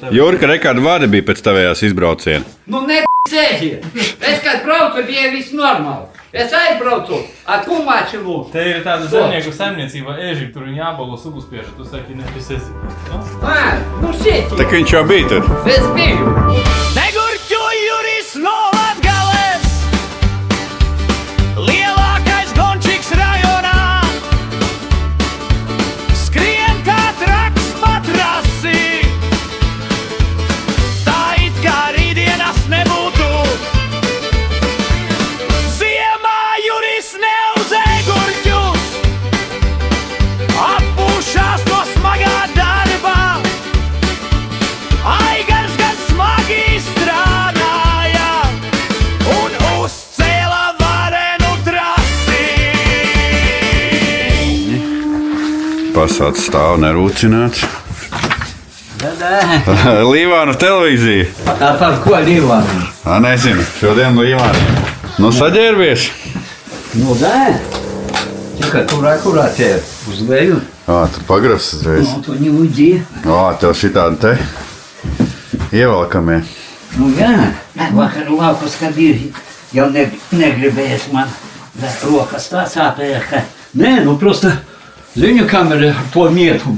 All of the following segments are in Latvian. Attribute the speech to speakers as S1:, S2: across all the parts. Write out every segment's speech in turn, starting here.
S1: Jurka, rekāda vada bija pēc tavējās izbrauciena?
S2: Nu, sēžiet. Es, kad braucu, bija viss normāli. Es aizbraucu ar kumāči lūk.
S3: Te ir tāda zemnieku saimniecība, ēži, tur viņi jābalo sugu spieža, tu saki, ne, tu esi.
S2: Nu, šeit.
S1: Tak viņš jau bija tur.
S2: Es biju.
S4: Negurķu Juris no Latgales, lielākais gončiks rajonā, skrien kā traks matrasi, tā it kā rītdienas nebūtu. Ziemā Juris neuzē gurķus, atpūšās no smagā darba, Aigars gan smagi strādāja un uzcēla varenu trasi.
S1: Pasāds stāv nerūcināts. Līvāna televīzija.
S2: Par ko Līvāna?
S1: Nezinu, šodien Līvāna. Nu, saģērbies.
S2: Nu, da. Tikai tur akurāt ir uz vēju.
S1: Tu pagrabs uzreiz.
S2: Nu, tu ņūdzi.
S1: Tev šitādi te ievalkamie.
S2: Nu, jā. Vakar laukus, kad ir, jau negribējies man rokas tā sāpēja, ka... Nē, nu, просто ziņu kamera to mietu,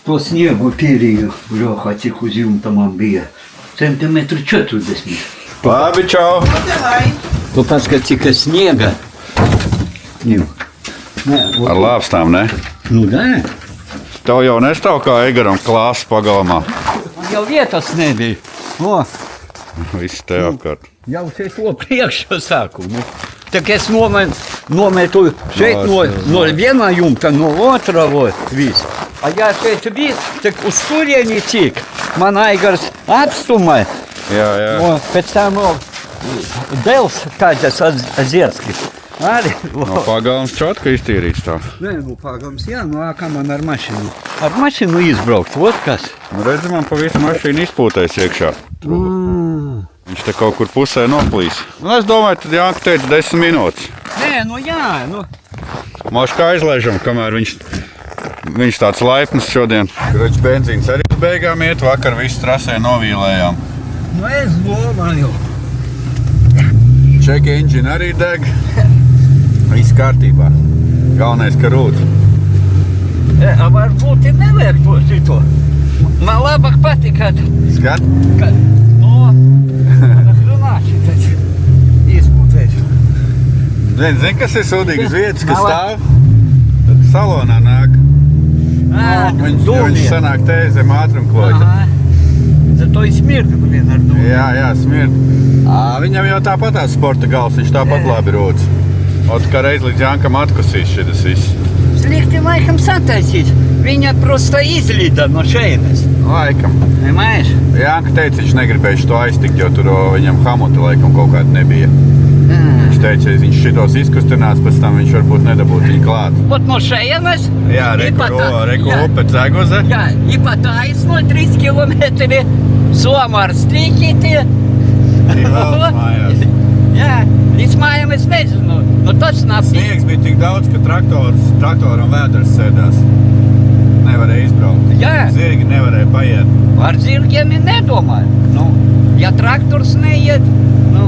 S2: to sniegu tīrīju. Bļoha, cik uz jumta man bija. Centimetru 40.
S1: Labi, čau.
S2: Tu paskat, cik sniega. Nē,
S1: Ar lāpstām, ne?
S2: Nu, nē.
S1: Tev jau nestāv kā Eigaram klāsts pagalmā.
S2: Man jau vietas nebija. O,
S1: Viss te apkārt.
S2: jau šeit to priekšā sāku. Nu. Tak es nometu šeit no viena jumta, no otra viss. A ja šeit bija, tak uz turieni cik. Man Aigars apstumai.
S1: Jā.
S2: O, pēc tam dēls kādas azierskis. Arī.
S1: No pagalmas čotka iztīrīts tā.
S2: Nē, nu pagams, jā, nu kā man ar mašīnu. Ar mašīnu izbraukt, ot kas.
S1: Nu, redzi, man pa visu mašīnu izpūtais iekšā. Viņš te kaut kur pusē noplīs. Un es domāju, tad Jānka teica 10 minūtes.
S2: Nē, nu jā, nu.
S1: Māš kā aizlaižam, kamēr viņš tāds laipns šodien. Gračs benzīns arī beigām iet, vakar visu trasē novīlējām.
S2: Nu es domāju.
S1: Check engine arī deg. Viss kārtībā. Galvenais, ka rūc.
S2: Varbūt ir nevajag to šito. Man labāk patīk,
S1: Skat?
S2: runāši taču izpūtēšu.
S1: Zini, kas ir sūdīgas vietas, kas stāv? Tad salonā nāk. Viņš sanāk te zem ātrumkloķa.
S2: Tad to izsmird, ar dūmi.
S1: Jā, smird. Viņam jau tāpatās sporta gals, viņš tāpat labi rūc. Ot, kā reiz līdz Jānkam atkusīs šitas viss.
S2: Slikti laikam sataisīt. Viņa prosta izlida no šeines.
S1: Laikam.
S2: Nemājies?
S1: Jānka teica, viņš negribējuši to aiztikt, jo tur viņam hamuti laikam kaut kāda nebija. Viņš teica, ja viņš šitos izkustinās, pēc tam viņš varbūt nedabūtu viņu klāt.
S2: Ot no šeienes?
S1: Jā, reku upe Cegoze.
S2: Jā, i pa taisno 3 kilometri. Somar stīkīti.
S1: Tik vēl mājās.
S2: Jā, līdz mājām es nezinu. Nu tas nav.
S1: Sniegs bija tik daudz, ka traktoram vēders sēdās. Nevarēja izbraukt.
S2: Jā.
S1: Zirgi nevarēja paiet.
S2: Ar zirgiem ir nedomāju. Nu, ja traktors neiet, nu,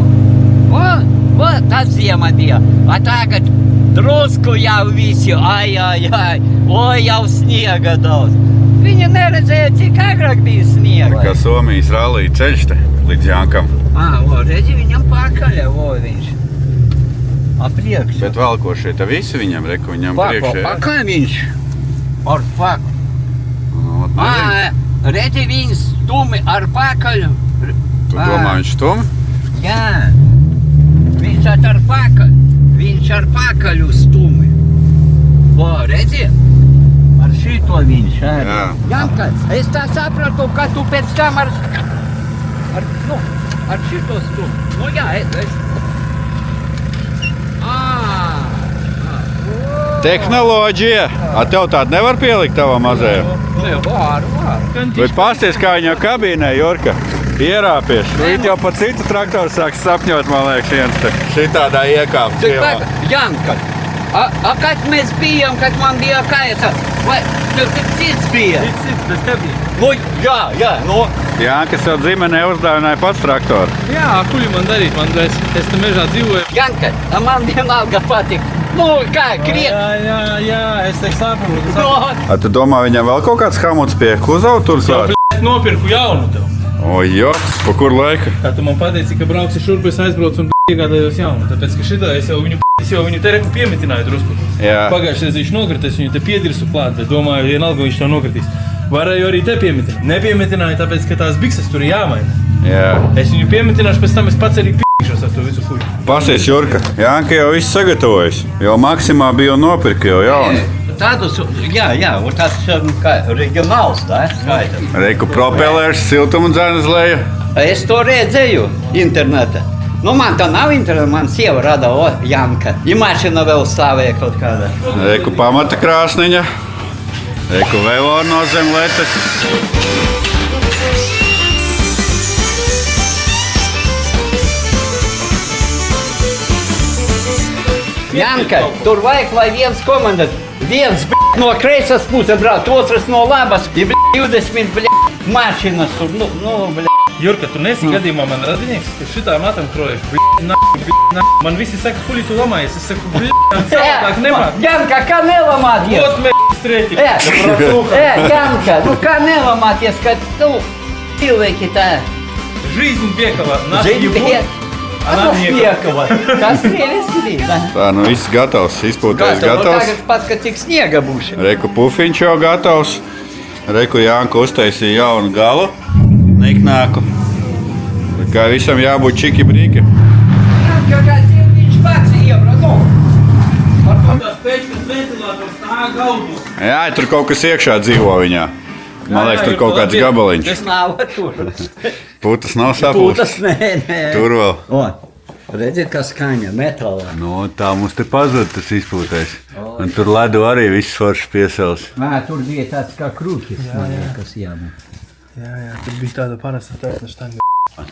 S2: tas ziema bija. A tagad drusku jau visi, ai, jau sniega daudz. Viņa neredzēja, cik agrāk bija sniega.
S1: Kā Somijas rallija ceļš te līdz Jānkam.
S2: Redzi, viņam pakaļa, viņš. Apriekš.
S1: Bet valkošie te visi viņam, reku viņam priekšē.
S2: Kā viņš? Ar paku.
S1: Nu,
S2: Redzi, viņš stumi ar pakaļu.
S1: Tu domā, viņš stum?
S2: Jā. Viņš ar pakaļu stumi. Redzi? Ar šito viņš arī.
S1: Jā.
S2: Janka, es tā sapratu, ka tu pēc tam ar šito stumi. Nu jā,
S1: Tehnoloģija! Tev tādu nevar pielikt tavā mazajā?
S2: Ne, var.
S1: Bet pasties, kā viņa kabīnē, Jurka. Ierāpies. Rīt jau pa citu traktoru sāks sapņot, man liekas, viens te šitādā iekāpt.
S2: Janka, kad mēs bijām, kad man bija kaita, vai tur cits bija?
S3: Cits, bet te bija.
S2: Oi, jā, nu.
S1: Jā, kas jau dzimenē uzdāvināja pats traktoru.
S3: Jā, kuļi man darīt, es te mežā dzīvoju.
S2: Janka, man vienalga patīk. Nu, kā,
S3: Jā, es te saprotu.
S1: A, tu domā, viņam vēl kaut kāds hamots pie kuzava tur klāt?
S3: Nopirku jaunu tev.
S1: O, joks, pa kur laika?
S3: Kā tu man pateici, ka brauksi šurp, es aizbraucu un iegādājos jaunu. Tāpēc, ka šitā es jau viņu te reku piemetināju drusku.
S1: Jā.
S3: Pagājušais viņš nokritīs, viņu te piedirsu klāt, bet domāju, vienalga viņš to nokritīs. Varēju arī te piemetināt. Nepiemetināju, tāpēc, ka tās bikses tur ir jāmaina.
S1: Jā.
S3: Es viņu piemetināšu, pēc tam es pats arī p***šos ar to visu kuļu.
S1: Pasies, Jurka. Jānka jau viss sagatavojas. Jau Maksimā bija nopirka jau jaunu.
S2: tādus, jā, un tas kā reģionāls, tā, skaidrs.
S1: Reiku propelērs, siltuma dzēnas leja.
S2: Es to redzēju internetā. Nu, man tā nav interneta, man sieva rada, Janka. Ja mašina vēl stāvēja kaut kāda.
S1: Reiku pamata krāsniņa. Reiku vēlā no zemletes.
S2: Janka, tur vajag, lai viens komandants, viens no kreisas puses brauc, otrs no labas, ja 20 mašinas tur,
S3: Jurka, tu nesi gadījumā man radinieks, ka šitā matam krojas, man visi saka, kuli tu lamājies, es saku, savādāk nemāt.
S2: Janka, kā nelamāties?
S3: Ot, strēķi.
S2: Janka, nu kā nelamāties, kad, cilvēki tā.
S3: Жизнь векова, наш
S2: Жизнь
S3: ебут,
S2: векова.
S3: она векова.
S2: Kas ir?
S1: Tā, nu viss gatavs, izpūtais gatavs.
S2: Tagad pat, ka tik sniega būs.
S1: Reiku pufiņš jau gatavs. Reiku Jānka uztaisīja jaunu galu, niknāku. Kā visam jābūt čiki brīki.
S2: Janka, kā viņš pats iebra,
S3: Tas pēčkas ventilators tā galdu.
S1: Jā, tur kaut kas iekšā dzīvo viņā. Man liekas, tur kaut kāds gabaliņš.
S2: Tas nav tur.
S1: Putas nav sapūst.
S2: Putas, nē.
S1: Tur vēl.
S2: Redziet, kā skaņa metālā.
S1: Nu, tā mums te pazud tas izpūtais. Un tur ledu arī viss foršs piesels.
S2: Tur bija tāds kā krūkis, kas jābūt.
S3: Jā, tur bija tāda parasta taisna štanga.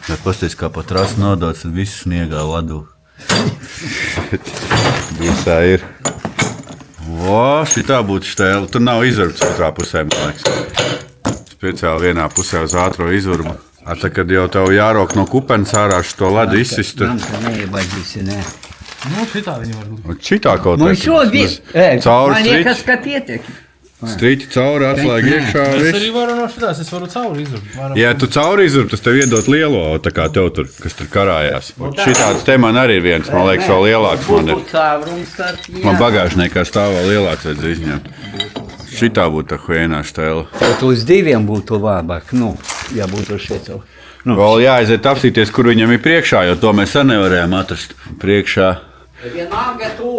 S1: Bet pasties, kā pa trasu nodots, un viss sniegā ledu. Visā ir. O, šitā būtu štēle. Tur nav izurбs otrā pusē, man liekas. Speciāli vienā pusē uz ātro izurbu. Tā, kad jau tev jārok no kupenes ārā šo ledu izsist.
S2: Man tā neiebaidīsi, nē.
S3: Nu, šitā viņi var būt.
S1: Un šitā kaut
S2: Nu,
S1: kā.
S2: šo bija.
S1: Cauri
S2: Man liekas,
S1: striķi.
S2: ka pietiek.
S1: Striķi cauri, atslēg iekšā.
S3: Es
S1: Viss.
S3: arī varu no šitās, es varu cauri izurbt.
S1: Ja tu cauri izurbi, tas tev iedot lielo, tā kā tev tur, kas tur karājās. Šitāds te man arī ir viens, man liekas, vēl lielāks. Man ir.
S2: Būtu caurums, tad
S1: Man bagāžniekā stāv vēl lielāks, vajadz izņemt. Šitā būtu tā huēnā štēla.
S2: Tad uz diviem būtu labāk, ja būtu šeit jau.
S1: Vēl jāaiziet apstīties, kur viņam ir priekšā, jo to mēs arī nevarējām atrast. Priekšā.
S2: Vienalga tu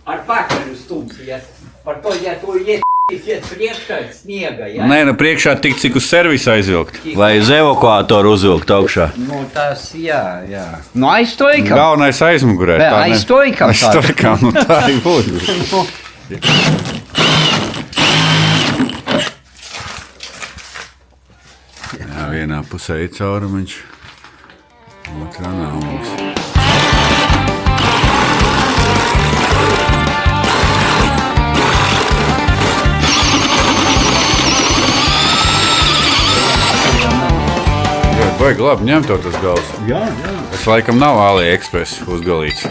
S2: ar pakaļu stumsies. Par to, ja tu iet priekšā sniega, ja?
S1: Nē, nu priekšā tik cik uz servisu aizvilkt. Vai uz evakuātoru uzvilkt augšā.
S2: Nu, tas, jā. Nu, aizstojkam.
S1: Galvenais aizmugurē.
S2: Nē,
S1: tā ne-
S2: aizstojkam tā.
S1: Aizstojkam, nu tā ir būtu. Jā, vienā pusē ir caurumiņš, otrā nav mums. Vajag labi ņemt to tas gals.
S2: Jā.
S1: Tas laikam nav AliExpress uzgalīts.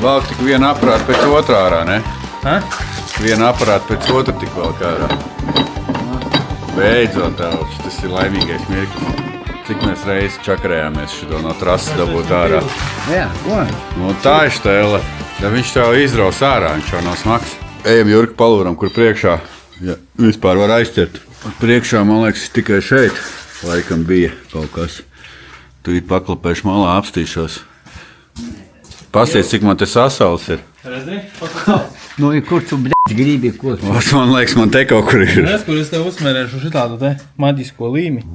S1: Vēl tik vienu aparātu pēc otrā ārā, ne?
S3: Ha?
S1: Vienu aparātu pēc otra tik vēl kā ārā. Beidzot, tauts, tas ir laimīgais mirklis. Cik mēs reizes čakarējāmies šito no trases dabūt ārā.
S2: Jā,
S1: Nu, tā ir štēle. Ja viņš tev izraus ārā, viņš jau nav smags. Ejam, Jurka, palūram, kur priekšā. Ja, vispār var aizķert. Priekšā, man liekas, tikai šeit laikam bija kaut kas. Tu paklapēšu malā, apstīšos. Pasties, cik man te sasals ir.
S3: Redzi?
S2: Nu, kur tu, gribi, ko tu?
S1: Man liekas, man te kaut kur ir.
S3: Redz, kur es tev uzsmērēšu šitādu te maģisko līmi.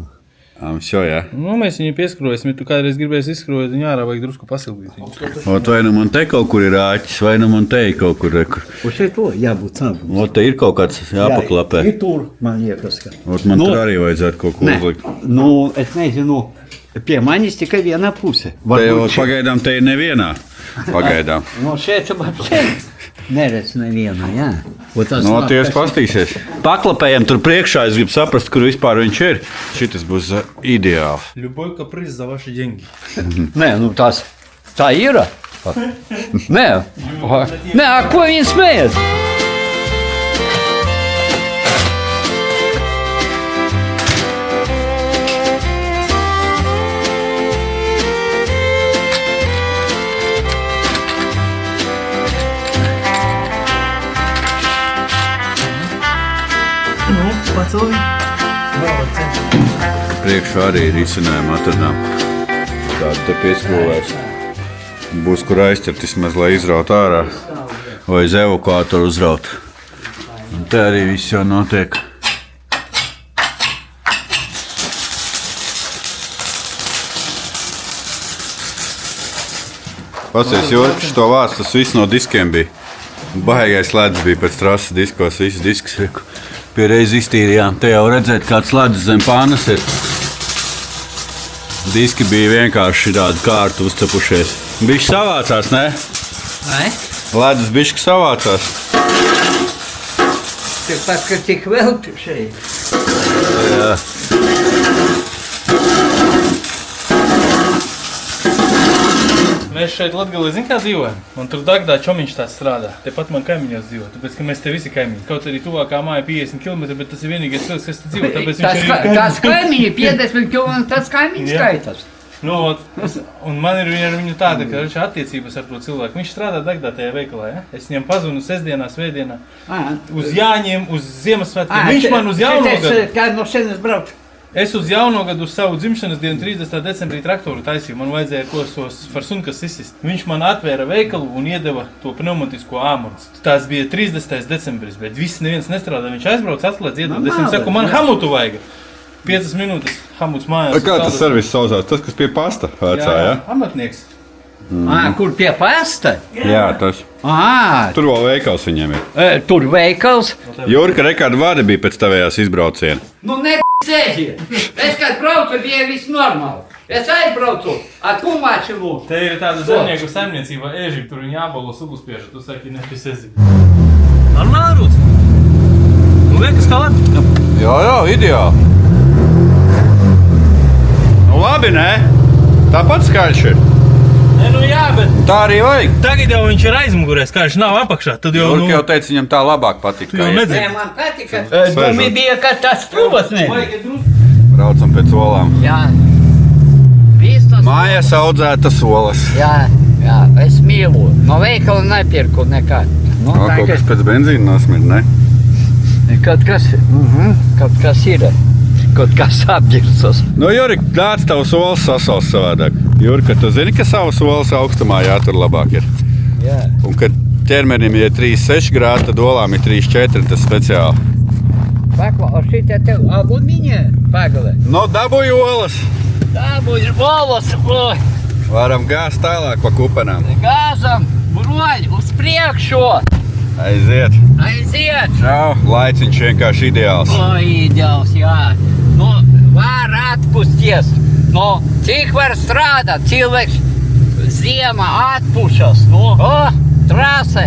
S1: Šo, jā.
S3: Nu, mēs viņu pieskrojam, ja tu kādreiz gribēsi izskrojot viņu ārā, vajag drusku pasilgīt viņu.
S1: Ot, vai nu man te kaut kur ir āķis, vai nu man te ir kaut kur.
S2: Uz šeit to jābūt tam.
S1: Ot, te ir kaut kāds jāpaklapē.
S2: Ir tur, man liekas, ka.
S1: Ot, man tur arī vajadzētu kaut ko uzlikt.
S2: Nu, es nezinu, pie manis tikai viena puse.
S1: Te jau pagaidām te ir nevienā. Pagaidām.
S2: Nu, šeit, Neredz nevienu, jā.
S1: Noties pastīsies. Paklapējam tur priekšā, es gribu saprast, kur vispār viņš ir. Šitas būs ideāli.
S3: Любой каприз за ваши деньги.
S2: Nē, nu tā ir. Nē, ko viņi smējas?
S1: Priekšā arī risinājumu atradām. Tādu te pieskrūvēs. Būs, kur aizķert vismaz, lai izraut ārā. Vai uz evakuātoru uzraut. Un te arī viss jau notiek. Pasies, Jorka, to vārds, tas viss no diskiem bija. Baigais ledus bija pēc trases diskos, viss disks. Pierreiz iztīrījām, te jau redzēt, kāds ledus zem pānas ir. Diski bija vienkārši tādi kārtu uzcepušies. Bišķi savācās, ne?
S2: Ai?
S1: Ledus bišķi savācās.
S2: Tāpat, ka tik vēl tu šeit.
S1: Jā.
S3: Mēs šeit Latgalē, zin kā dzīvojam? Un tur Dagdā čomiņš tāds strādā. Tepat man kaimiņos dzīvo, tāpēc, ka mēs te visi kaimiņi. Kaut arī tuvākā māja 50 km, bet tas ir vienīgais cilvēks, kas te dzīvo. Tāpēc viņš arī
S2: Tas kaimiņi 50 km, tas kaimiņi
S3: Jā.
S2: skaitas.
S3: Nu, un man ir ar viņu tāda, ka viņš attiecības ar to cilvēku. Viņš strādā Dagdā tajā veikalā, ja? Es viņam pazvanu sestdienā, svētdienā, uz Jāņiem, uz Ziemassvētkiem. Viņš man uz jauno gadu.
S2: Kā no šeit brauc?
S3: Es uz jauno gadu uz savu dzimšanas dienu 30. decembrī traktoru taisīju. Man vajadzēja kosos farsunkas izsist. Viņš man atvēra veikalu un iedeva to pneumatisko āmuru. Tās bija 30. decembris, bet viss neviens nestrādā. Viņš aizbrauc, atslēdz, iedod. Es viņam saku, man hamutu vajag. 5 minūtes hamuts mājās.
S1: Kā tas servis saucās? Tas, kas pie pasta vecā, ja?
S3: Amatnieks.
S2: Kur pie pasta?
S1: Jā, tas. Tur vēl veikals viņiem ir.
S2: Tur veikals.
S1: Jurka, rekāda vada bija pēc tavējās izbrauciena.
S2: Nu, sēžiet. Es, kad braucu, bija viss normāli. Es aizbraucu, tu māči lūdzu.
S3: Te ir tāda zemnieku saimniecība, ēžīgi, tur viņi jābalo suguspieža. Tu saki, ne, pis ezi. Normāli rūc? Nu, liekas, kā labi?
S1: Jā, ideāli. Nu, labi, ne? Tāpat skaļš ir.
S3: Ne, nu jā, bet
S1: Tā arī vajag.
S3: tagad jau viņš ir aizmugurēs, kā viņš nav apakšā. Tad jau,
S1: Jurka jau teica, viņam tā labāk patīk.
S3: jau
S1: Kā iet.
S3: nedzird.
S2: Man patika.
S1: Sēžot.
S2: Domī bija, ka tas trubas nebija.
S3: Vajag drusku.
S1: Braucam pēc olām.
S2: Jā. Viss tas.
S1: Mājas audzētas olas.
S2: Jā, es mīlu. No veikala nepirku nekā. Nu,
S1: Kaut kas pēc benzīna nosmir, ne?
S2: Kaut kas ir. Kaut kas apģirstas.
S1: Nu, Jurka, dāc tavs olas sasals savādāk. Jurka, tu zini, ka savas olas augstumā jātur labāk ir.
S2: Jā.
S1: Un kad ķermenim ir 3,6 grādi, tad olām ir 3,4, tas speciāli.
S2: Pakla, o šitie tev alumīņa pagale.
S1: Nu, dabūju olas.
S2: Tā būs volos, oi.
S1: Varam gāzt tālāk pa kupenām.
S2: Gāzam, broļ, uz priekšu.
S1: Aiziet.
S2: Aiziet.
S1: Čau, laiciņš vienkārši ideāls.
S2: Oi, ideāls, jā. Nu, var atpusties. Nu, cik var strādāt, cilvēks ziemā atpušas. Nu, trasē.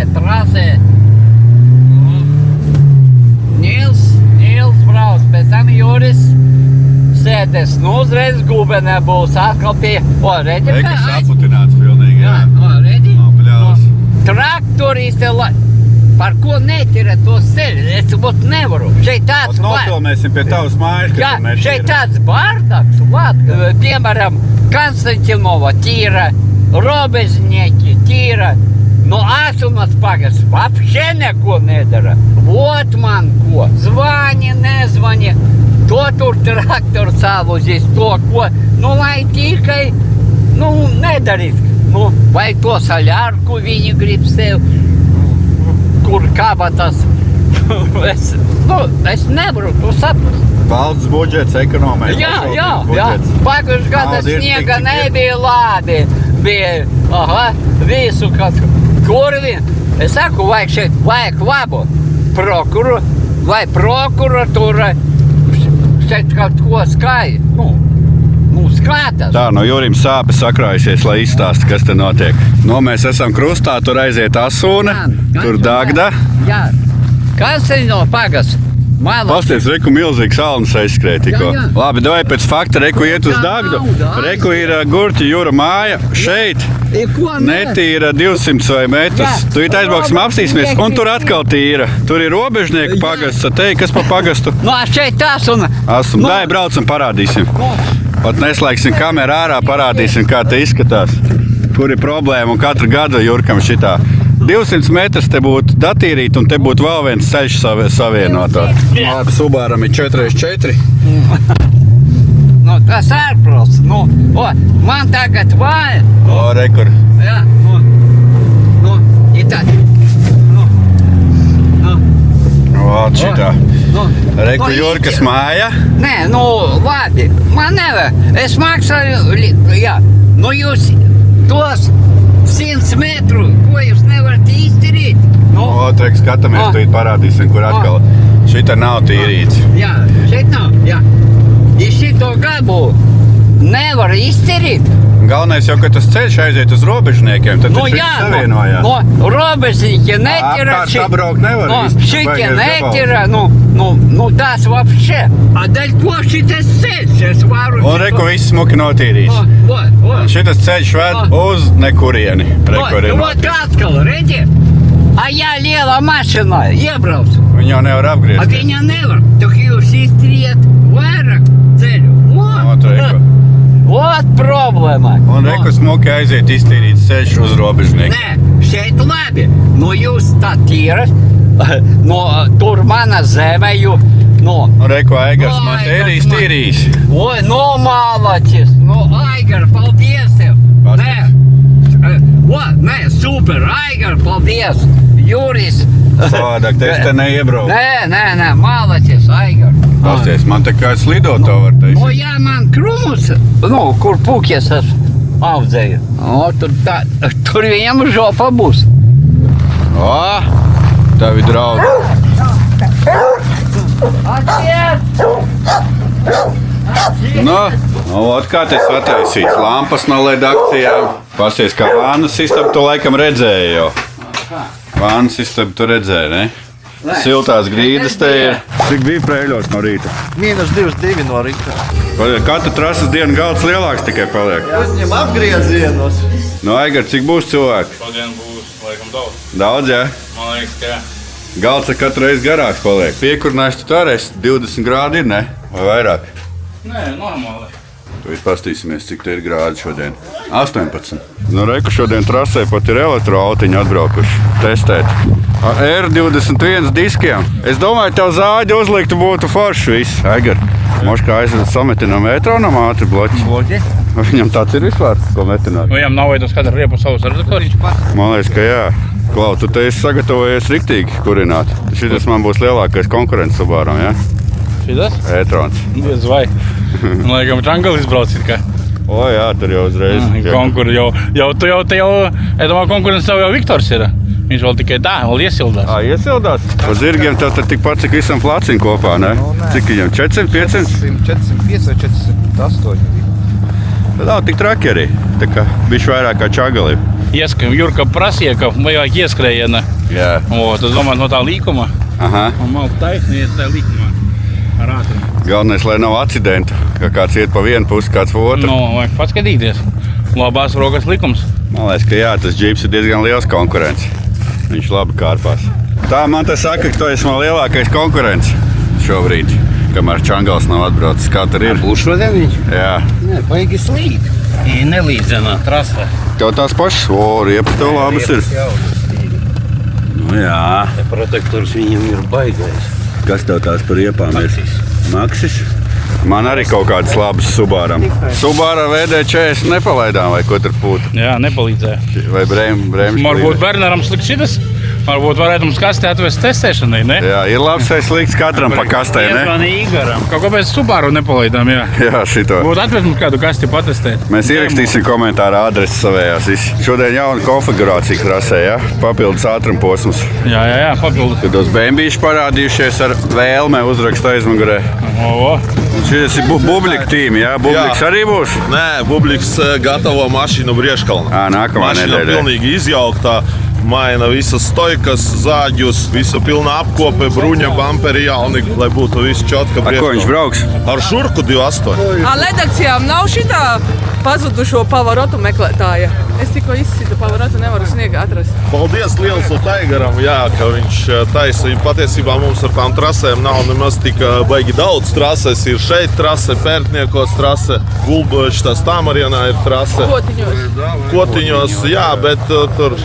S2: Nils brauc, pēc tam Juris sēdēs. Nu, uzreiz gubenē būs atkal pie... redzi,
S1: Ekas saputināts pilnīgi, jā.
S2: redzi?
S1: No, bļaus.
S2: Traktoristi, par ko netira tos ceļus? Es būtu nevaru. Šeit tāds...
S1: Nofilmēsim pie tavas mājas,
S2: Jā,
S1: kad tu netīri.
S2: šeit tāds bārdaks, piemēram, Konstantinova tīra, Robežnieki tīra, no Asumas pagas вообще neko nedara. Vot man ko, zvani, nezvani, to tur traktor savuzīs, to ko, nu lai tikai, nu nedarīt, nu vai to saļārku viņi grib sev, kur kabatas. Es nevaru to saprast.
S1: Valsts budžets, ekonomija.
S2: Jā. Pagājušajā gadā
S1: Nauda ir
S2: sniega
S1: tik, cik ir.
S2: nebija labi. Bija, visu, kur vien. Es saku, vajag labu prokuratūra šeit kaut ko skaidri. Nu,
S5: skatas.
S1: Tā, no Jurim sāpes sakrājusies, lai izstāsta, kas te notiek. No, mēs esam krustā, tur aiziet Asūne, tur Dagda.
S5: Jā. Kas ir no pagas?
S1: Pasties, reku milzīgs salnas aizskrēja tikko.
S5: Jā.
S1: Labi, davai pēc fakta, reku iet uz Dagdu. Reku ir Gurķa jūra māja, šeit. Netīra 200 vai metrus.
S5: Jā.
S1: Tu it aizbrauksim, apstīsimies, un tur atkal tīra. Tur ir robežnieku pagasts, te, kas pa pagastu?
S5: No, šeit tas un...
S1: Esam, dai, braucam, parādīsim. Pat neslēgsim kameru ārā, parādīsim, kā te izskatās. Kur ir problēma un katru gadu Jurkam šitā. 200 metrus te būtu datīrīt un te būtu vēl viens ceļš savienotā. Labi, Subāram ir 4x4.
S5: Nu, tas ārprosts. Nu, man tagad vāja.
S1: O, rekur.
S5: Jā, ir tā.
S1: O, šitā. Reku
S5: nu,
S1: Jurkas māja.
S5: Nē, labi. Man nevajag. Es maksāju, jā. Nu, jūs tos 100 metru, ko jūs nevarat izdarīt?
S1: O, trek, skatāmies, tu parādīsim, kur atkal. Šita nav tīrīts.
S5: Jā, šeit nav, jā. Ja šito gabu nevar izdarīt.
S1: Galvenais jau, ka tas ceļš aiziet uz robežniekiem, tad taču viss savienojās.
S5: Robežnieki netira.
S1: Apkārt sabraukt nevar īsti.
S5: Šitie netira, tas vapšē. A daļ ko šitas ceļš, es varu...
S1: Un reku viss smuki notīrīs. Šitas ceļš ved uz nekurieni. Reku arī notīrīs.
S5: Atkal, redzi? A ja liela mašina iebrauc.
S1: Viņa jau nevar apgriezt.
S5: Viņa nevar. Tik jūs iztriet vairāk ceļu. Ot problēma.
S1: Un reku smuki aiziet iztīrīts ceļš uz robežnieku.
S5: Nē, šeit labi. Jūs tā tīras. Tur mana zeme,
S1: Reku Aigars man te ir iztīrījis.
S5: Oi, malacis. Aigar, paldies tev. Nē, super, Aigar, paldies. Juris.
S1: Savādāk, te es te neiebraucu.
S5: Nē, malacis, Aigar.
S1: Pasties, man te kāds lido to var teikt.
S5: Jā, man krūmus, kur pūkjes es audzēju. Tur viņam žopa būs.
S1: O, tavi draugi.
S5: Atciet!
S1: Ot kā tas attaisīts. Lampas no LED akcijām. Pasties, kā vānas istabu tu laikam redzēji jau. Vānas istabu tu redzēji, ne? Siltās grīdas te ir. Cik bija prēļos no rīta?
S6: -22 no rīta.
S1: Katru trases dienu galds lielāks tikai paliek.
S6: Uzņem apgriezienus.
S1: No Aigar, cik būs cilvēki?
S3: Šodien būs laikam daudz.
S1: Daudz, jā?
S3: Man liekas, ka jā.
S1: Galds ar katru reizi garāks paliek. Piekurnājs tu tārēs 20 grādi ir, ne? Vai vairāk?
S3: Nē, normāli.
S1: Tur pastīsimies, cik te ir grādi šodien. 18. Nu, reku šodien trasē pat ir elektroautiņi atbraukuši testēt. Ar R21 diskiem. Es domāju, tev zāģi uzliktu būtu forši viss. Aigar, moškā aizved sametinam metronom ātri bloķi. Viņam tāds ir vispār, ko metināt?
S3: Viņam nav vajadzēs katra riepu savus redaktoriņus.
S1: Man liekas, ka jā. Klau, tu te esi sagatavojies riktīgi kurināt. Šitas man būs lielākais konkurents Subāram, jā?
S3: Šitas?
S1: E-trons.
S3: Diez vai. Man liekas, Džangals izbrauc ir kā.
S1: O jā, tur jau uzreiz.
S3: Konkurence jau, es domāju, konkurence tev jau Viktors ir. Viņš vēl tikai tā, vēl iesildās.
S1: Iesildās? Pa zirgiem tev tad tikpat, cik visam placiņ kopā, ne? Cik viņam? 400, 500?
S6: 405 vai 408.
S1: Tad nav tik traki arī. Tā kā bišķi vairāk kā čagali.
S3: Jurka prasīja, ka vajag ieskrējiena.
S1: Jā.
S3: Tas domāju no tā līkuma.
S1: Aha.
S3: Un malku taisni iet tā līkumā. Ar ātrumu.
S1: Galvenais, lai nav accidentu, ka kāds iet pa vienu pusi, kāds pa otru.
S3: Vajag paskatīties. Labās rokas likums.
S1: Man liekas, ka jā, tas džips ir diezgan liels konkurents. Viņš labi kārpās. Tā man te saka, ka tu esi man lielākais konkurents šobrīd, kamēr Čangals nav atbraucis. Kā tur ir?
S2: Būs šodien viņš?
S1: Jā.
S2: Nē, paigi slīd. Nelīdzenā trasē.
S1: Tev tās pašas, riepas tev labas ir. Nu jā.
S2: Protektors viņam ir baigais.
S1: Kas tev tās par riepām ir? Maksis. Man arī kaut kādas labas Subāram. Subāra VD40 nepalaidām vai ko tur pūta?
S3: Jā, nepalīdzēja.
S1: Vai brēmš?
S3: Varbūt Berneram slikt šitas Varbūt varētu mums kastē atvest testēšanai, ne?
S1: Jā, ir labs vai slikts katram pa kastē, ne?
S3: Iezvani Igoram. Kaut kāpēc Subaru nepalaidām, jā.
S1: Jā, šito.
S3: Būtu atvest mums kādu kasti patestēt.
S1: Mēs ierakstīsim komentārā adresi savējās. Šodien jauna konfigurācija trasē, ja? Papildus ātrumposms.
S3: Jā, papildu.
S1: Kad tos bēmbīši parādījušies ar vēlme uzrakstu aizmugurē. Šis ir Bublika tīmi, jā? Bubliks arī būs?
S7: Nē, Bubliks gatavo mašīnu Brieškalnā.
S1: Nākamā
S7: Mašīna
S1: nedēļā.
S7: pilnīgi izjauktā. Maina visas stojkas, zāģus, visa pilna apkope, bruņa, bamperi jauni, lai būtu viss čotka.
S1: Ar ko viņš brauks?
S7: Ar šurku 2.8.
S8: Redakcijām nav šitā pazudušo pavarotu meklētāja. Es tikko izsitu pavarotu, nevaru sniegu atrast.
S7: Paldies liels Taigaram, jā, ka viņš taisa. Patiesībā mums ar tām trasēm nav nemaz tik baigi daudz trases. Ir šeit trase, Pērtniekos trase, Gulbočtās Tāmarienā ir trase. Kotiņos, jā, bet tur,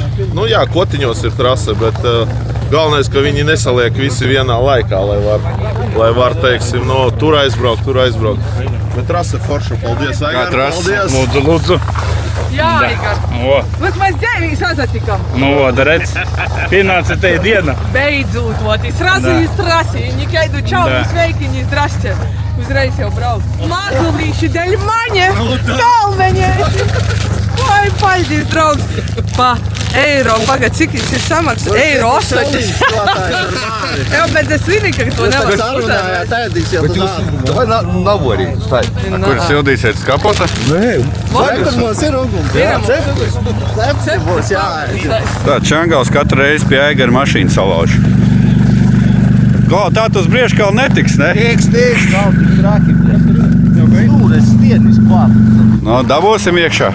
S7: Kotiņos ir trase, bet galvenais, ka viņi nesaliek visi vienā laikā, lai var, teiksim, tur aizbraukt. Bet trase forša, paldies, Aigar, paldies.
S3: Lūdzu.
S8: Jā, Aigar. Mēs dzēvīgi sazatikam.
S3: Redz, pienāca te diena.
S8: Beidzot, izrasīju strasi, nekaidu čaudu sveikiņi zdrašķem. Uzreiz jau brauc. Mazulīši deļ maņa, talveņieši. Oi, paļģis, draugs. Pa eiro, pagad, cik viņš ir samaksas? Eiro 8. Jā, bet es zinu, ka to nevar uzsākt.
S6: Давай на ворі, стай.
S1: Kur sildīsiet skapota? Tā, Čangals katru reizi pie Aigara mašīnu salauž. Tā tu uz Brieškalu netiks, ne?
S6: Tiks, nav tik traki. Stūres stienis klāt.
S1: No, dabūsim iekšā.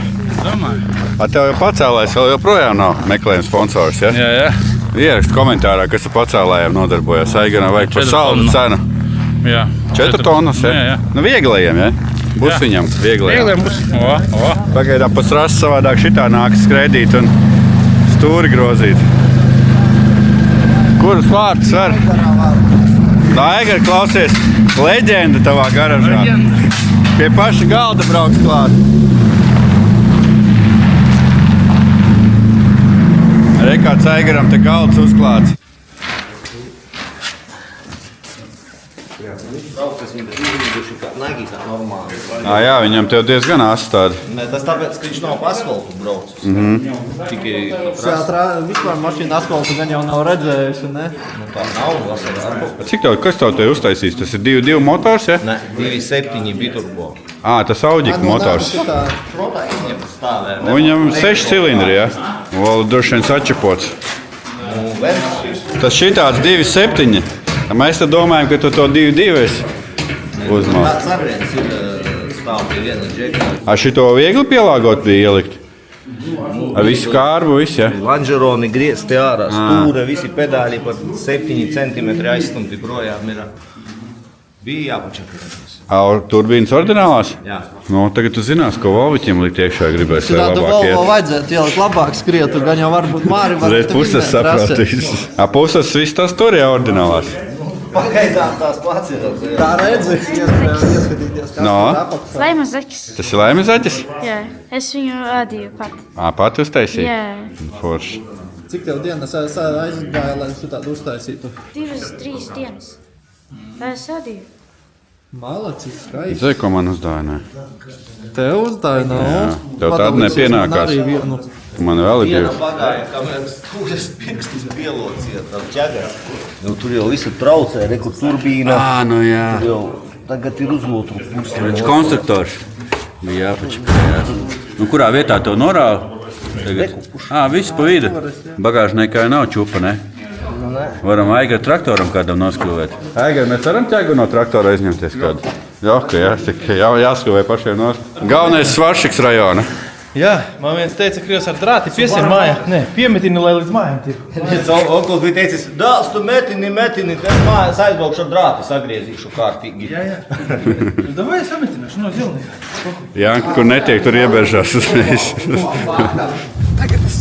S3: Domāju.
S1: Tev jau pacēlājs vēl joprojām nav meklējums sponsors, ja?
S3: Jā.
S1: Ierakst komentārā, kas ar pacēlājiem nodarbojas. Aigaram vajag par
S3: 4
S1: saldu
S3: tonu.
S1: cenu.
S3: Jā.
S1: 4 tonnas, ja?
S3: Jā.
S1: Nu, vieglajiem, ja? Būs viņam vieglajiem.
S3: Viegliem būs.
S1: Pagaidām pēc rases savādāk šitā nākas skraidīt un stūri grozīt. Kurus vārtus var? Aigar, klausies, leģenda tavā garažā. Pie paša galda brauks klāt. Rekāds Aigaram te galds uzklāts. Jā, viņam tev diezgan astādi.
S6: Tas tāpēc, ka viņš nav pa asfaltu braucis. Tikai vispār mašīna asfaltu gan jau nav redzējusi, ne? Nu tā nav, vasarā.
S1: Cik tev, kas tev te uztaisīs? Tas ir 2.2 motors, ja?
S6: Ne, 2.7 biturbo.
S1: Tas Audika motors.
S6: Viņam stāvē.
S1: Un viņam 6 cilindri, ja? Vēl droši vien sačepots. Tas šitāds 2.7. Mēs te domājam, ka tu to 2.2 esi uzmāc.
S6: Tāds sabriens ir stāv pie viena džeka.
S1: Šito viegli pielāgot bija ielikt? Ar visu kārbu, visu, ja?
S6: Lanžeroni griezti ārā, stūre, visi pedāļi pat 7 centimetri aizstumti projām ir. Bija jāpačakot.
S1: Turbīnas ordinālās?
S6: Jā.
S1: Nu, tagad tu zinās, ko Volviķim likt iekšā gribēs, lai
S9: Tādu
S1: labāk
S9: Volvo
S1: iet.
S9: vajadzētu ielikt labāk skrietu, gan jau varbūt Māri var...
S1: Reiz puses saprotīs. Puses viss tas tur ir ordinālās.
S6: Pagaidām tās pats ir.
S9: Tā redzi, ieskatīties, kas
S1: No.
S9: tur apakšā.
S10: Laimas zaķis.
S1: Tas ir Laimes zaķis?
S10: Jā, es viņu ādīju pat.
S1: Pati uztaisīja?
S10: Jā,
S1: Forši.
S9: Cik tev dienas aizgāja, lai tu tādu uztaisītu?
S10: 2-3 dienas. Tā es ādīju.
S9: Malacis, skaisti.
S1: Zini, ko man uzdāvināja?
S9: Tev uzdāja, nav?
S1: Tev tāda nepienākās.
S9: Arī vienu.
S1: Man vēl ir
S6: Viena
S1: divas.
S6: pagāja, kamēr stūres pirkstis pielociet ar ķegā. Nu, tur jau visu traucē, re, kur turbīna.
S1: Nu jā.
S6: Tur jau tagad ir uz otru pusi.
S1: Redz, konstruktors bija jāpačakājās. Nu, kurā vietā to norāva? Viss pa vidu. Bagāžniekā nav čupa, ne? Varam Aigar traktoram kādam noskrūvēt. Aigar, mēs varam ķēgu no traktora aizņemties kādu? Jā, ka jāskrūvē pašiem nost. Galvenais Svaršiks rajona.
S3: Jā, man viens teica, ka Krievs ar drāti piesien mājā. Nē, piemetini, lai līdz mājām ir.
S6: Onkuls bija teicis, dāls, tu metini, tad mājās aizbraukšu ar drāti, sagriezīšu kārtīgi.
S3: Jā. Davai es sametināšu no zilnīka.
S1: Janka, kur netiek, tur ieberžās uzreiz.
S8: Tagad es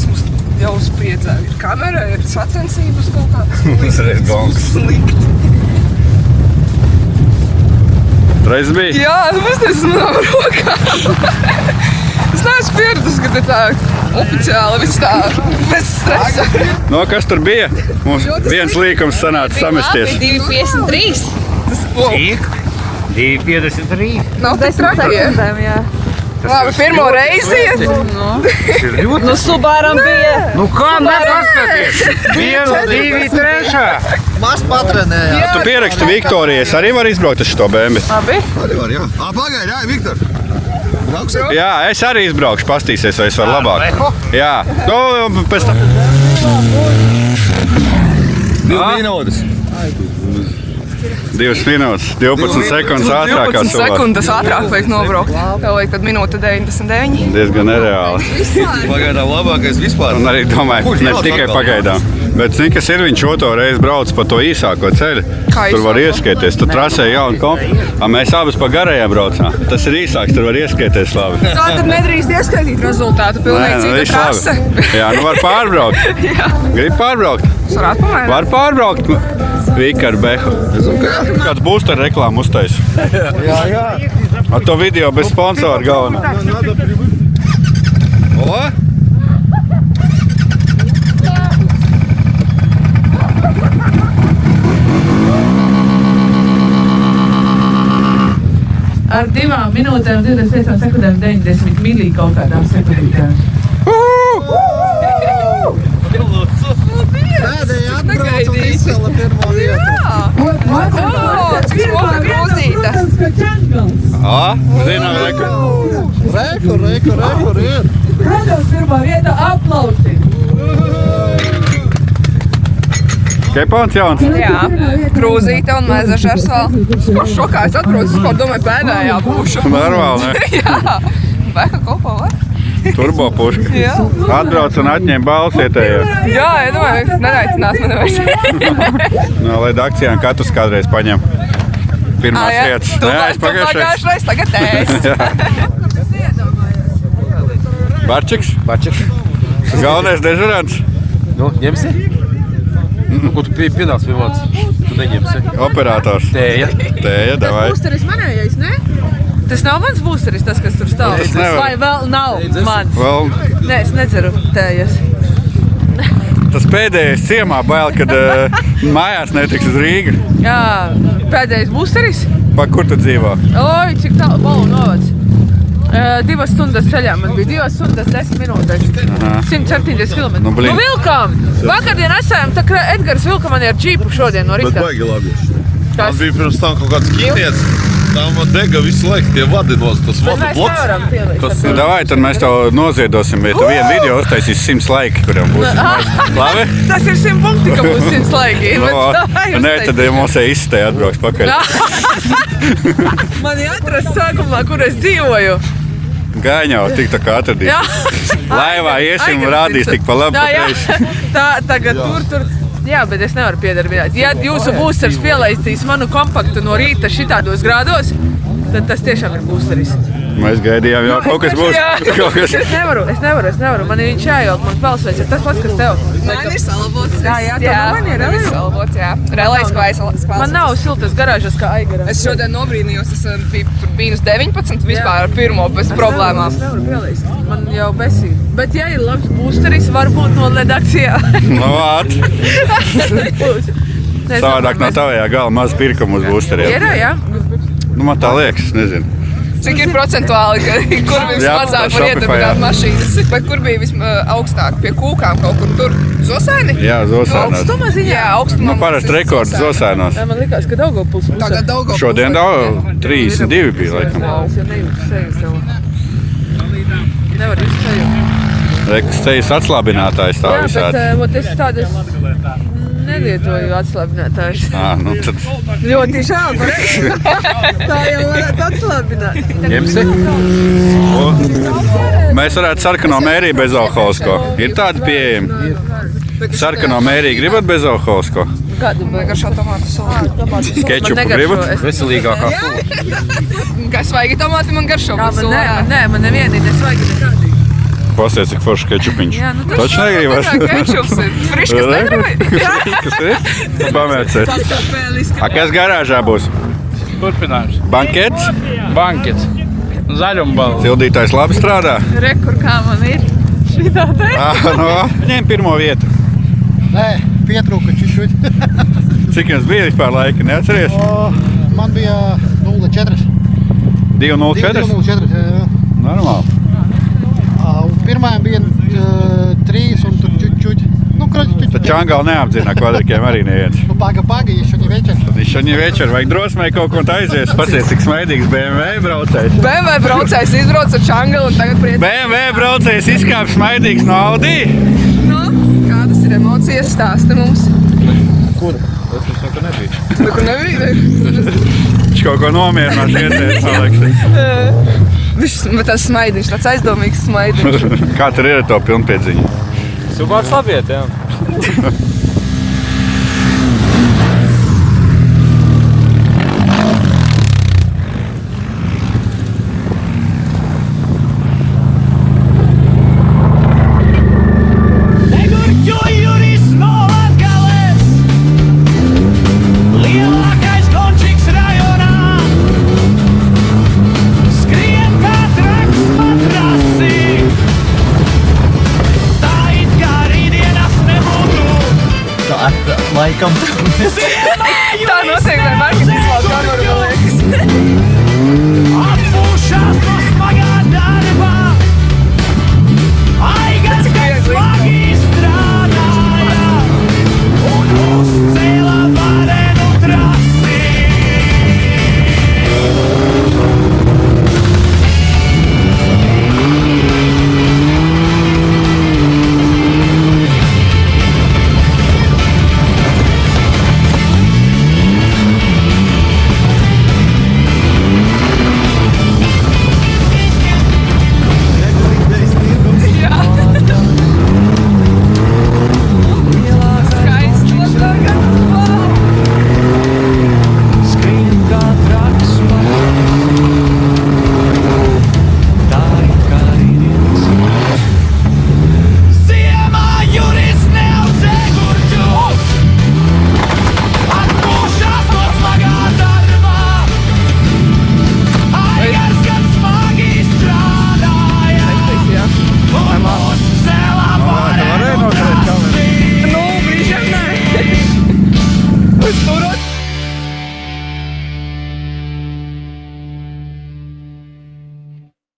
S8: jau spriedzēju. Ir kamera, ir sacensības kaut kādas.
S1: Uzreiz gongs.
S8: Slikti.
S1: Reiz bija?
S8: Jā, tas ir manām rokām. Es neesmu pieradis, ka te tā oficiāli viss tā, bez stresa.
S1: No, kas tur bija? Mums viens līkums sanāca samesties.
S8: 2,53.
S2: Cik? 2,53.
S8: Nav tas traki, jā. Labi, pirmo reizi iet. Nu, Subāram bija.
S2: Nu kā nepaskaties? 1, 2, 3.
S6: Maz patrenējās.
S1: Tu pieraksti Viktorijas, arī var izbraukt ar šo bēmbi.
S8: Labi.
S6: Arī var, jā. Pagaid, jā, Viktor. Brauksim?
S1: Jā, es arī izbraukšu, pastīsies, vai es varu labāk. Jā, nu, pēc tam.
S6: 2 minūtes.
S1: 2 minūtes, 12 sekundes ātrāk kā
S8: 12
S1: cilvēks.
S8: sekundes ātrāk vajag nobraukt. Tev vajag tad minūte 99.
S1: Diezgan nereāli.
S6: Pagaidām labākais vispār.
S1: Un arī domāju, ne tikai pagaidām. Bet zini, kas ir, viņš otro reizi brauc pa to īsāko ceļu. Tur var ieskieties, tu trasē jaunu kompu. Mēs abas pa garajām braucām. Tas ir īsāks, tur var ieskieties labi.
S8: Tā tad nedrīkst ieskaitīt rezultātu, pilnīgi cita
S1: viss
S8: trase.
S1: labi. Jā, nu var pārbraukt. Gribu pārbraukt.
S8: Es varētu pamēģināt.
S1: Var pārbraukt. Vika ar Behu. Kāds booster reklāmu uztais.
S6: Jā.
S1: Ar to video bez sponsora galvenā. O?
S8: Ar 2 minūtēm, 25 sekundēm, 90 milī kaut kādām sekundītēm.
S9: Pēdējā atbrauc un izcēla pirmo vietu.
S8: Cik smoka grozīta.
S1: Zinām,
S9: Rekur ir.
S8: Protams, pirmā vieta aplausi.
S1: Kepons jauns.
S8: Jā, krūzīte un mēzažers vēl. Es šokā, es atbraucu, es domāju, pēdējā būšu.
S1: Normāli, ne?
S8: Jā, Beka kopā var.
S1: Turbo puška.
S8: Jā.
S1: Atbrauc un atņem balsi ietējā.
S8: Jā, es domāju, nenaicinās mani vairs.
S1: No, lai akcijām katrs kādreiz paņem pirmās vietas.
S8: Tu pagājušreiz, tagad es.
S1: Barčiks? Galvenais dežurants?
S11: Nu, ņemsi? Ko tu piedāvās pie manis? Tu neņemsi?
S1: Operators. Tēja, davai.
S8: Būsteris manējais, ne? Tas nav mans būsteris, tas, kas tur stāv.
S1: Es nevaru.
S8: Vai vēl nav mans?
S1: Vēl
S8: Nē, es nedzeru tējas.
S1: tas pēdējais ciemā bail, kad mājās netiks uz Rīgu.
S8: Jā, pēdējais būsteris?
S1: Pa kur tu dzīvo?
S8: Oi, cik tālu Balu novads. 2 stundas ceļā man bija 2 stundas 10 minūtes. 170 km.
S1: Nu, blin.
S8: Nu, vilkām! Vakardien esējām, tā kā Edgars vilka mani ar džīpu šodien no
S7: Bet
S8: rīta.
S7: baigi labi.
S8: Kas?
S7: Man bija pirms tam kaut kāds ķīnietis. Tam dega visu laiku tie vadinos, tas
S8: Bet
S7: vadu
S8: mēs
S7: bloks.
S8: nevaram pielikt.
S1: Nu, davai, tad mēs tev noziedosim, ja tu vienu video uztaisīs 100 laiki, kuriem būs. Labi?
S8: Tas ir 100 punkti, ka būs 100 laiki.
S1: Nē, tad mums īstē atbrauks pakaļ.
S8: Man jāatrast sākumā, kur es dzīvoju.
S1: Gaiņau, tik tā kā atradīs.
S8: Jā.
S1: Laivā iesim un rādīs tik pa labi, pa kreisi.
S8: Tā, tagad tur. Jā, bet es nevaru piedarbināt. Ja jūsu būsters pielaistīs manu kompaktu no rīta šitādos grādos, tad tas tiešām ir būsteris.
S1: Mēs gaidījām jau kaut kas būs. Kaut kas.
S8: Es nevaru. Man ir viņš jāielk, man pelsveids ir tas pats, kas tev.
S12: Man ir salabots.
S8: Jā, man ir
S12: salabots, jā. Relais spēles.
S8: Man nav siltas garāžas kā Aigaram.
S12: Es šodien nobrīnījos, es biju tur -19 vispār ar pirmo bez problēmām.
S8: Es nevaru pielaist. Man jau besī. Bet ja ir labs būsteris, varbūt no redakcijā.
S1: Nu, vāt. Savādāk no tavējā gala maz pirkumu uz būsteriem.
S8: Ir, jā?
S1: Nu, man tā liekas, es nezinu.
S12: Cik ir procentuāli, kur bija
S1: Jā,
S12: vismazāk var
S1: Shopify,
S12: iedarbināt mašīnas? Bet kur bija visaugstāk? Pie kūkām kaut kur tur? Zosaini?
S1: Jā, Zosainos.
S8: Augstuma ziņā?
S12: Jā, augstumā.
S1: Nu, parasti rekords Zosainos.
S8: Man likās, ka Daugavpils būs.
S12: Tagad Daugavpils.
S1: Šodien daudz, 32 bija, laikam.
S8: Es jau nejūtu seju sev. Nevar visu seju.
S1: Rekas cejas atslābinātājs tā
S8: Jā,
S1: visādi.
S8: bet es tādas nelietoju atslābinātājus.
S1: Nu tad
S8: Ļoti žēl par eso. Tā jau varētu atslābināt.
S1: ņemsi? Mēs varētu sarkano mēriju bezalkoholisko. Ir tādi pieejami. Sarkano mēriju gribat bezalkoholisko?
S8: Kādu
S12: Garšo tomātu soli.
S1: Kečupu gribat?
S11: Veselīgākā sula.
S12: Kā svaigi tomāti man garšo.
S8: Nē, man nevienīgi nesvaigi nekādi.
S1: Pasies, cik forši kečupiņš.
S8: Jā, nu tas
S1: Taču negribat?
S12: Kečups ir friškas negribai.
S1: Kas ir? Pamēciet. A, kas garāžā būs?
S3: Turpinājums.
S1: Bankets?
S3: Bankets. Zaļumbalva.
S1: Sildītājs labi strādā?
S8: Re, kur kā man ir. Šitā te?
S1: No, ņem pirmo vietu.
S9: Nē, pietrūka čišuļ.
S1: Cik jums bija vispār laika, neatceries?
S9: Man bija 0,4.
S1: 2,04?
S9: 2,04, jā.
S1: Normāli.
S9: Un pirmajam bija 3 un tur čuķuļ. Nu, kroķi čuķuļ.
S1: Tad Čangala neapdzina kvadrikiem arī neviens.
S9: Nu, paga, еще не вечер.
S1: Viņš šodien večer vajag drosmei kaut ko aizies. Pasies, cik smaidīgs BMW braucējs.
S12: BMW braucējs izbrauc ar Čangalu un tagad priecājās.
S1: BMW braucējs izkāp smaidīgs no Audi.
S12: Nu, kādas ir emocijas? Stāsti mums.
S6: Kur? Tas mums neko nebija.
S12: Nekur nebija?
S1: Viņš kaut ko nomierinās ieteicis, man liekas.
S12: Viņš tāds smaidiņš, tāds aizdomīgs smaidiņš.
S1: Kā tur ir ar to pilnpiedziņu?
S3: Subāks labiet, jā.
S4: Negurķu Juris no Latgales, lielākais gončiks rajonā. Skrien kā traks pa trasi, tā it kā rītdienas nebūtu.
S6: Tā, laikam.